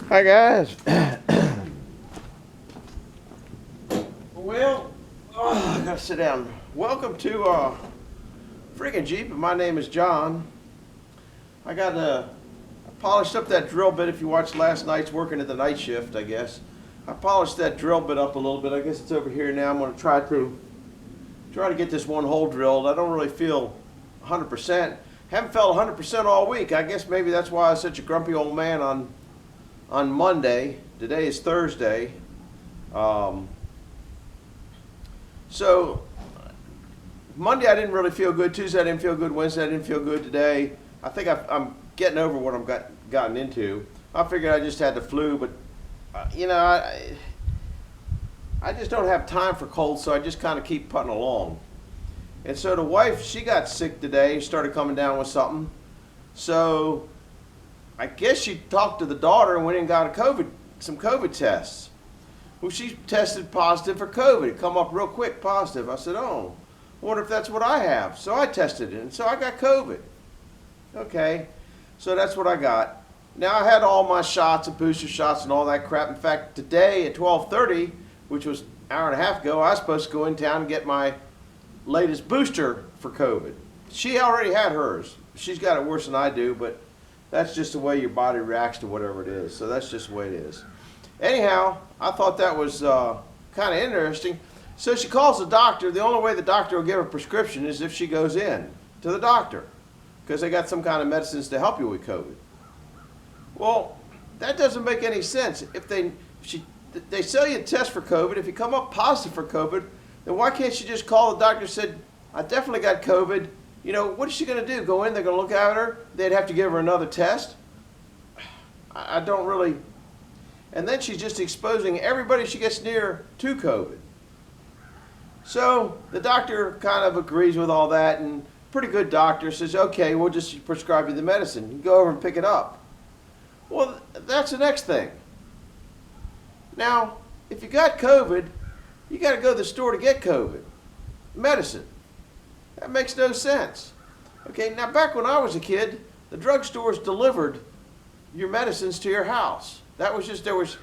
Hi guys. Well, I gotta sit down. Welcome to friggin' Jeep. My name is John. I polished up that drill bit. If you watched last night's working at the night shift, I guess I polished that drill bit up a little bit. I guess it's over here now. I'm gonna try to get this one hole drilled. I don't really feel 100%. Haven't felt 100% all week. I guess maybe that's why I was such a grumpy old man on Monday. Today is Thursday. So Monday I didn't really feel good. Tuesday I didn't feel good. Wednesday I didn't feel good. Today I think I'm getting over what I've gotten into. I figured I just had the flu, but I just don't have time for colds, so I just kind of keep putting along. And so the wife, she got sick today, started coming down with something. So I guess she talked to the daughter and went and got some COVID tests. Well, she tested positive for COVID. It come up real quick, positive. I said, oh, I wonder if that's what I have. So I tested it, and so I got COVID. Okay, so that's what I got. Now I had all my shots and booster shots and all that crap. In fact, today at 12:30, which was an hour and a half ago, I was supposed to go in town and get my latest booster for COVID. She already had hers. She's got it worse than I do, but that's just the way your body reacts to whatever it is. So that's just the way it is. Anyhow, I thought that was kind of interesting. So she calls the doctor. The only way the doctor will give her a prescription is if she goes in to the doctor, because they got some kind of medicines to help you with COVID. Well, that doesn't make any sense. If they sell you a test for COVID, if you come up positive for COVID, then why can't she just call the doctor and say, I definitely got COVID. You know, what is she going to do? Go in, they're going to look at her, they'd have to give her another test? I don't really. And then she's just exposing everybody she gets near to COVID. So the doctor kind of agrees with all that, and pretty good doctor says, okay, we'll just prescribe you the medicine. You go over and pick it up. Well, that's the next thing. Now, if you got COVID, you got to go to the store to get COVID medicine. That makes no sense. Okay, now back when I was a kid, the drugstores delivered your medicines to your house. That was just, there was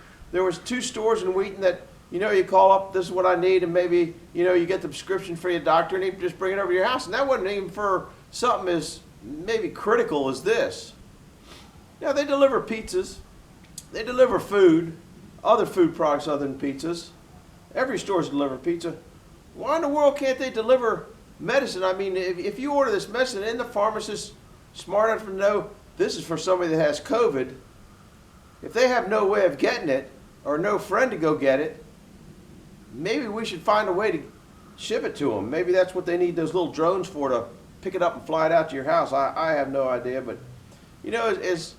2 stores in Wheaton that, you call up, this is what I need, and maybe, you get the prescription for your doctor, and he just bring it over to your house. And that wasn't even for something as maybe critical as this. Now, they deliver pizzas. They deliver food, other food products other than pizzas. Every store's delivering pizza. Why in the world can't they deliver medicine? I mean, if you order this medicine and the pharmacist smart enough to know this is for somebody that has COVID, if they have no way of getting it or no friend to go get it, maybe we should find a way to ship it to them. Maybe that's what they need those little drones for, to pick it up and fly it out to your house. I have no idea, but as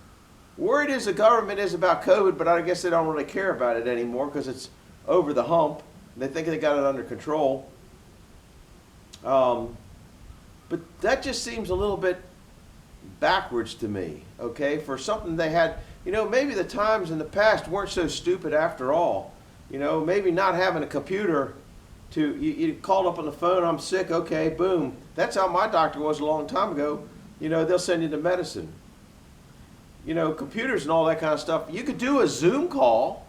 worried as the government is about COVID, but I guess they don't really care about it anymore because it's over the hump. They think they got it under control. But that just seems a little bit backwards to me, okay? For something they had, maybe the times in the past weren't so stupid after all. Maybe not having a computer you called up on the phone, I'm sick, okay, boom. That's how my doctor was a long time ago. They'll send you the medicine. Computers and all that kind of stuff. You could do a Zoom call,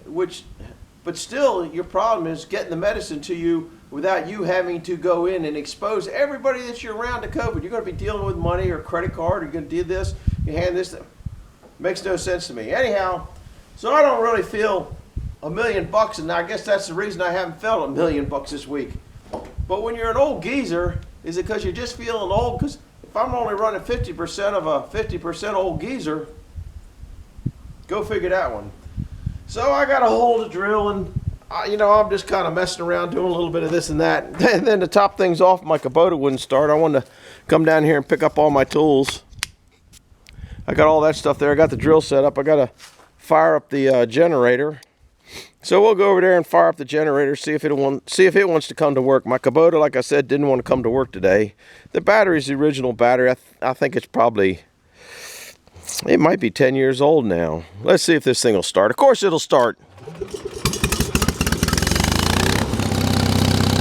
but still your problem is getting the medicine to you without you having to go in and expose everybody that you're around to COVID. You're going to be dealing with money or credit card, or you're going to do this, you hand this. Makes no sense to me. Anyhow, so I don't really feel $1 million, and I guess that's the reason I haven't felt $1 million this week. But when you're an old geezer, is it because you're just feeling old? Because if I'm only running 50% of a 50% old geezer, go figure that one. So I got a hole to drill, and I'm just kind of messing around doing a little bit of this and that. And then to top things off, my Kubota wouldn't start. I wanted to come down here and pick up all my tools. I got all that stuff there. I got the drill set up. I got to fire up the generator. So we'll go over there and fire up the generator, see if it wants to come to work. My Kubota, like I said, didn't want to come to work today. The battery's the original battery. I think it might be 10 years old now. Let's see if this thing will start. Of course it'll start.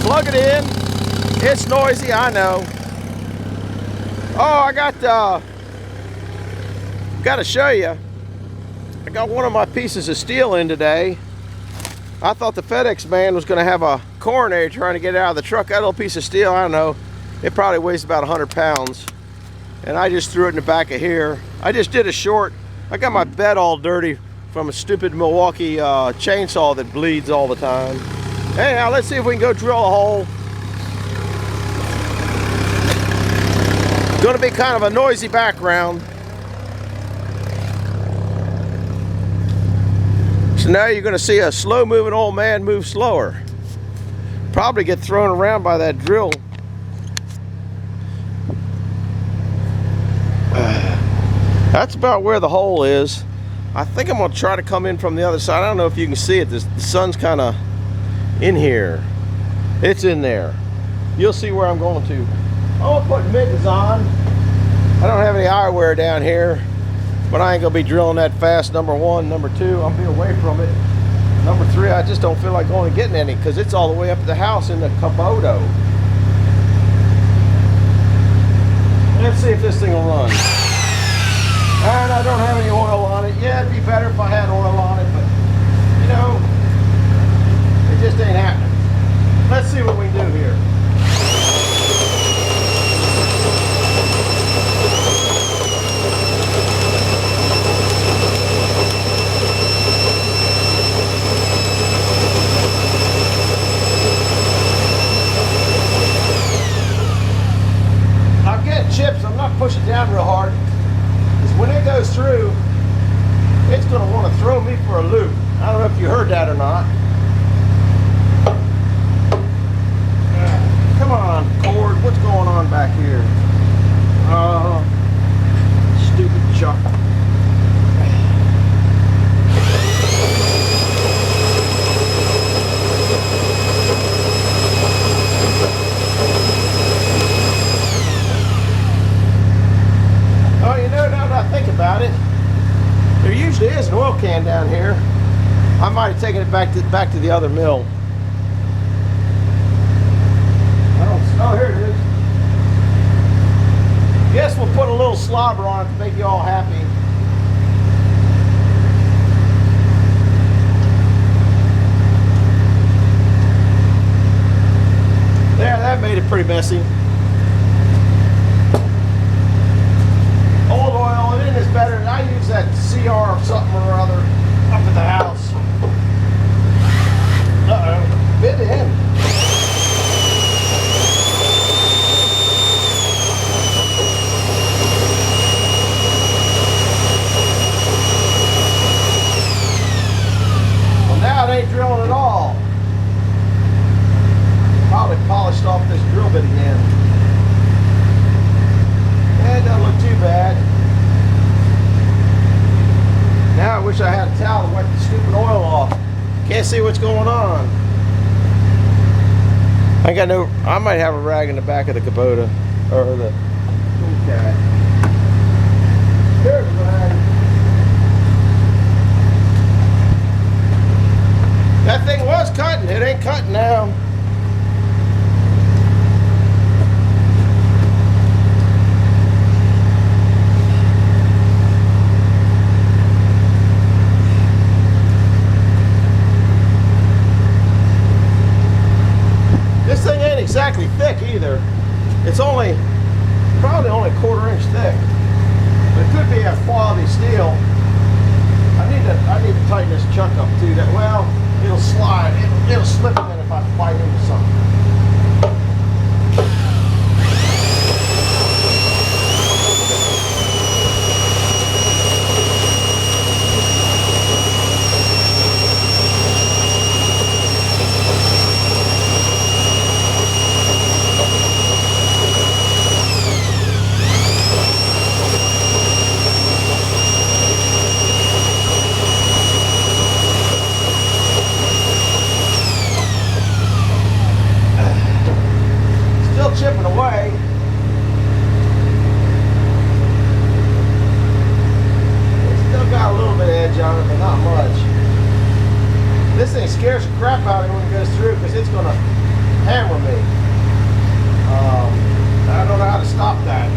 Plug it in. It's noisy, I know. Oh, I got to show you. I got one of my pieces of steel in today. I thought the FedEx man was going to have a coronary trying to get it out of the truck. That little piece of steel, I don't know, it probably weighs about 100 pounds. And I just threw it in the back of here. I just did a short. I got my bed all dirty from a stupid Milwaukee chainsaw that bleeds all the time. Anyhow, let's see if we can go drill a hole. Going to be kind of a noisy background. So now you're going to see a slow-moving old man move slower. Probably get thrown around by that drill. That's about where the hole is. I think I'm going to try to come in from the other side. I don't know if you can see it. The sun's kind of in here. It's in there. You'll see where I'm going to. I'm going to put mittens on. I don't have any eyewear down here. But I ain't gonna be drilling that fast, number one. Number two, I'll be away from it. Number three, I just don't feel like going and getting any because it's all the way up to the house in the Kubota. Let's see if this thing will run. And I don't have any oil on it. Yeah, it'd be better if I had oil on it, but you know, it just ain't happening. Let's see what we can do here. Chips, I'm not pushing down real hard because when it goes through, it's going to want to throw me for a loop. I don't know if you heard that or not. Come on, cord, what's going on back here? Stupid chuck. Oh, you know, now that I think about it, there usually is an oil can down here. I might have taken it back to the other mill. Oh, here it is. Guess we'll put a little slobber on it to make you all happy. There, that made it pretty messy. Old oil, it is better. I use that CR something or other up at the house. Uh-oh, bit in. Well, now it ain't drilling at all. Probably polished off this drill bit again. It doesn't look too bad. Now I wish I had a towel to wipe the stupid oil off. Can't see what's going on. I might have a rag in the back of the Kubota or the Tomcat. There's a rag. That thing was cutting. It ain't cutting now. This thing ain't exactly thick either. It's probably only a 1/4 inch thick. But it could be a quality steel. I need to tighten this chuck up too. Well, it'll slide. It'll slip in if I bite into something. Chipping away. It's still got a little bit of edge on it, but not much. This thing scares the crap out of me when it goes through because it's going to hammer me. I don't know how to stop that.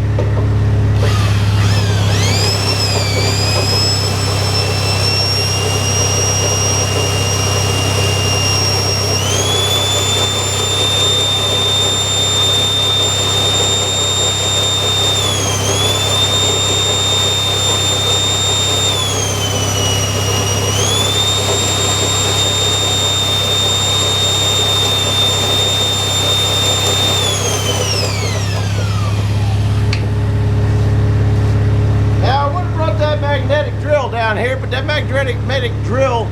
drill down here, but that magnetic drill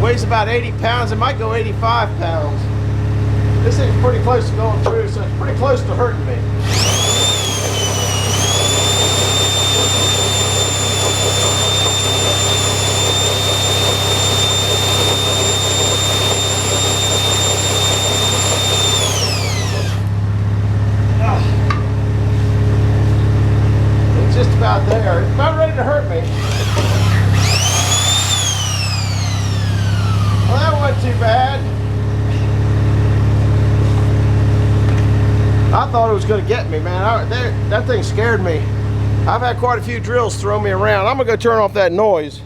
weighs about 80 pounds. It might go 85 pounds. This thing's pretty close to going through, so it's pretty close to hurting me. It's just about there. It's about ready to hurt me. Well, that wasn't too bad. I thought it was going to get me, man. That thing scared me. I've had quite a few drills throw me around. I'm going to go turn off that noise.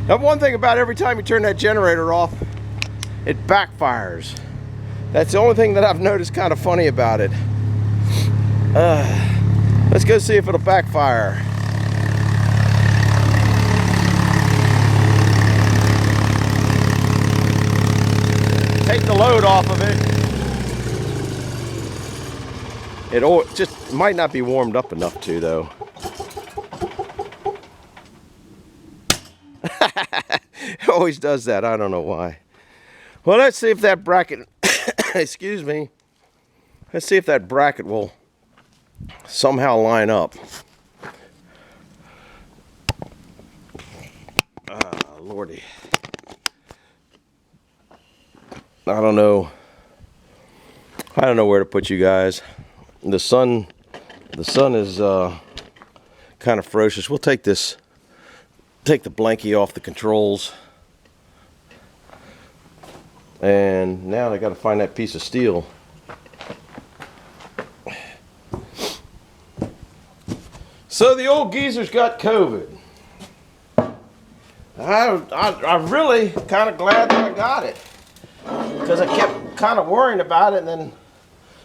Now, one thing about every time you turn that generator off, it backfires. That's the only thing that I've noticed kind of funny about it. Let's go see if it'll backfire. Take the load off of it. It just might not be warmed up enough to, though. It always does that. I don't know why. Well, let's see if that bracket, excuse me. Let's see if that bracket will somehow line up. Lordy. I don't know where to put you guys. The sun is kind of ferocious. We'll take the blankie off the controls. And now I got to find that piece of steel. So the old geezer's got COVID. I'm really kind of glad that I got it, because I kept kind of worrying about it, and then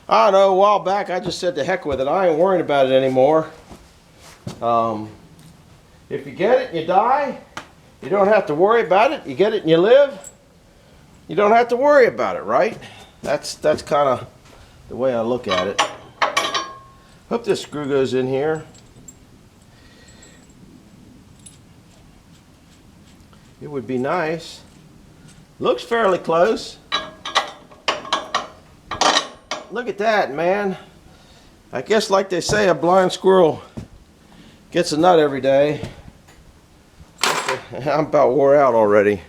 I don't know, a while back I just said to heck with it. I ain't worrying about it anymore. If you get it and you die, you don't have to worry about it. You get it and you live, you don't have to worry about it, right? That's kind of the way I look at it. Hope this screw goes in here. It would be nice. Looks fairly close. Look at that, man. I guess, like they say, a blind squirrel gets a nut every day. I'm about wore out already.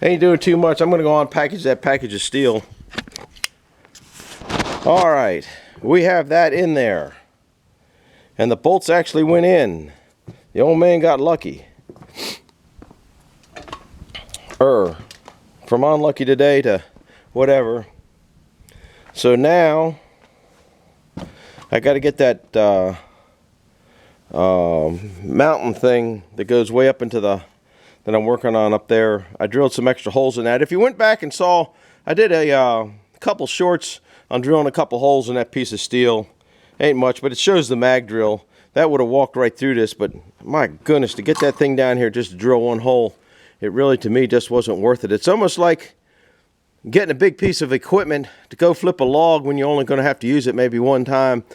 Ain't doing too much. I'm going to go on package that package of steel. All right. We have that in there. And the bolts actually went in. The old man got lucky. From unlucky today to whatever. So now I got to get that mountain thing that goes way up into that I'm working on up there. I drilled some extra holes in that. If you went back and saw, I did a couple shorts on drilling a couple holes in that piece of steel. Ain't much, but it shows the mag drill. That would have walked right through this, but my goodness, to get that thing down here just to drill one hole, it really, to me, just wasn't worth it. It's almost like getting a big piece of equipment to go flip a log when you're only going to have to use it maybe one time.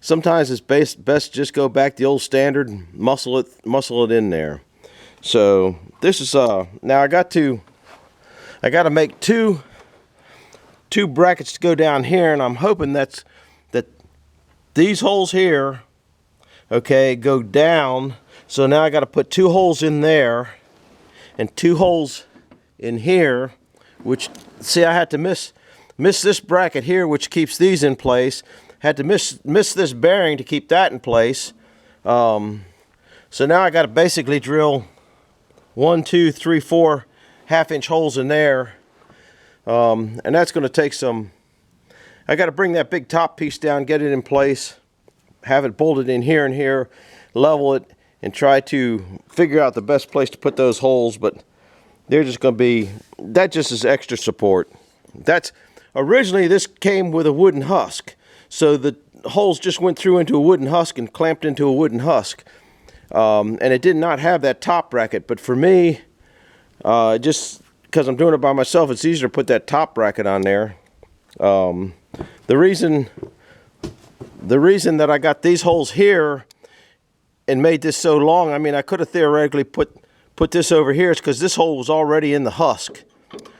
Sometimes it's best just go back the old standard and muscle it in there. So this is now I got to make two brackets to go down here, and I'm hoping that these holes here, okay, go down. So now I got to put 2 holes in there and 2 holes in here, which, see, I had to miss this bracket here, which keeps these in place. Had to miss this bearing to keep that in place. So now I got to basically drill 1, 2, 3, 4 half-inch holes in there. And that's going to take some, I got to bring that big top piece down, get it in place, have it bolted in here and here, level it, and try to figure out the best place to put those holes. But they're just going to be, that just is extra support. That's, originally this came with a wooden husk. So the holes just went through into a wooden husk and clamped into a wooden husk. And it did not have that top bracket. But for me, just because I'm doing it by myself, it's easier to put that top bracket on there. The reason that I got these holes here and made this so long. I mean, I could have theoretically put this over here. It's because this hole was already in the husk.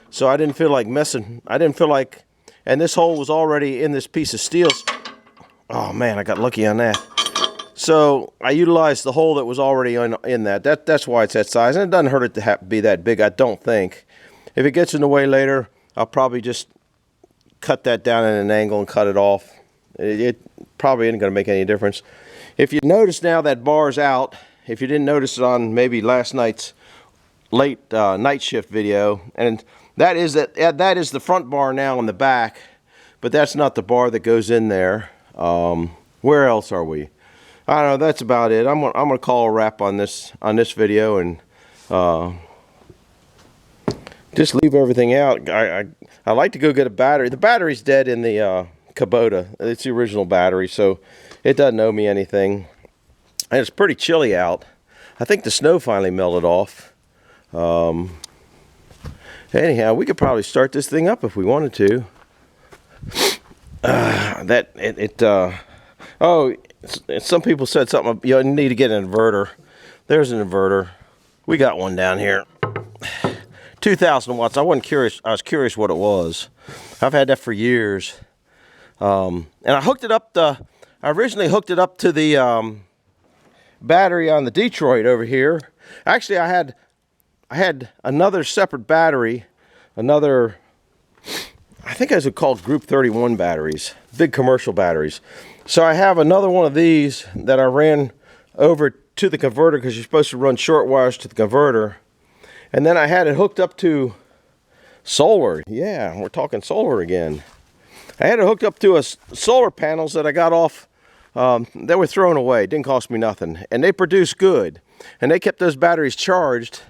So I didn't feel like messing. I didn't feel like, and this hole was already in this piece of steel. Oh man, I got lucky on that. So I utilized the hole that was already in that. That's why it's that size. And it doesn't hurt it to be that big, I don't think. If it gets in the way later, I'll probably just cut that down at an angle and cut it off. It probably isn't going to make any difference. If you notice now that bar's out, if you didn't notice it on maybe last night's late night shift video, and that is the front bar now in the back, but that's not the bar that goes in there. Where else are we? I don't know. That's about it. I'm gonna call a wrap on this video and just leave everything out. I like to go get a battery. The battery's dead in the Kubota. It's the original battery, so it doesn't owe me anything. And it's pretty chilly out. I think the snow finally melted off. Anyhow, we could probably start this thing up if we wanted to. Some people said something, you need to get an inverter. There's an inverter. We got one down here. 2,000 watts. I wasn't curious. I was curious what it was. I've had that for years. And I hooked it up I originally hooked it up to the battery on the Detroit over here. Actually, I had another separate battery, I think those are called Group 31 batteries, big commercial batteries. So I have another one of these that I ran over to the converter, because you're supposed to run short wires to the converter. And then I had it hooked up to solar. Yeah, we're talking solar again. I had it hooked up to solar panels that I got off, that were thrown away. Didn't cost me nothing. And they produce good. And they kept those batteries charged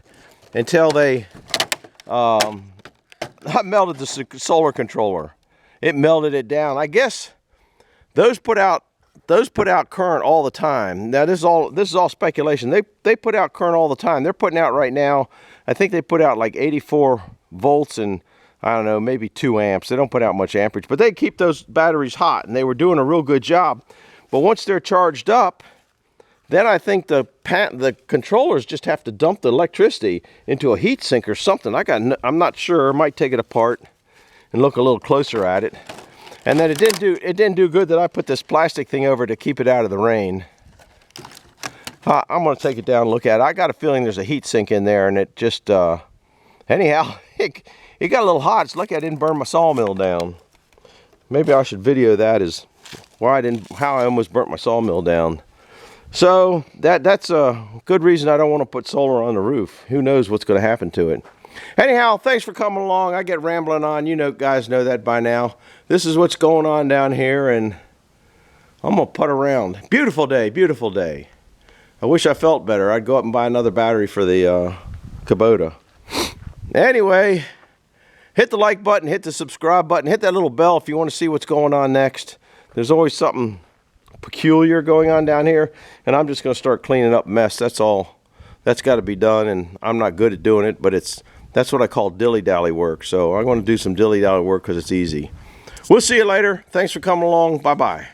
until they I melted the solar controller. It melted it down. I guess those put out current all the time. Now this is all speculation. They put out current all the time. They're putting out right now, I think they put out like 84 volts and I don't know, maybe 2 amps. They don't put out much amperage, but they keep those batteries hot, and they were doing a real good job. But once they're charged up, then I think the controllers just have to dump the electricity into a heat sink or something. I'm not sure. I might take it apart and look a little closer at it. And then it didn't do good that I put this plastic thing over to keep it out of the rain. I'm going to take it down and look at it. I got a feeling there's a heat sink in there, and it just anyhow it got a little hot. It's lucky I didn't burn my sawmill down. Maybe I should video that as how I almost burnt my sawmill down. So that's a good reason I don't want to put solar on the roof. Who knows what's going to happen to it. Anyhow, thanks for coming along. I get rambling on. You guys know that by now. This is what's going on down here, and I'm going to putt around. Beautiful day, beautiful day. I wish I felt better. I'd go up and buy another battery for the Kubota. Anyway, hit the like button, hit the subscribe button, hit that little bell if you want to see what's going on next. There's always something peculiar going on down here, and I'm just going to start cleaning up mess. That's all. That's got to be done, and I'm not good at doing it, but that's what I call dilly-dally work. So I'm going to do some dilly-dally work because it's easy. We'll see you later. Thanks for coming along. Bye-bye.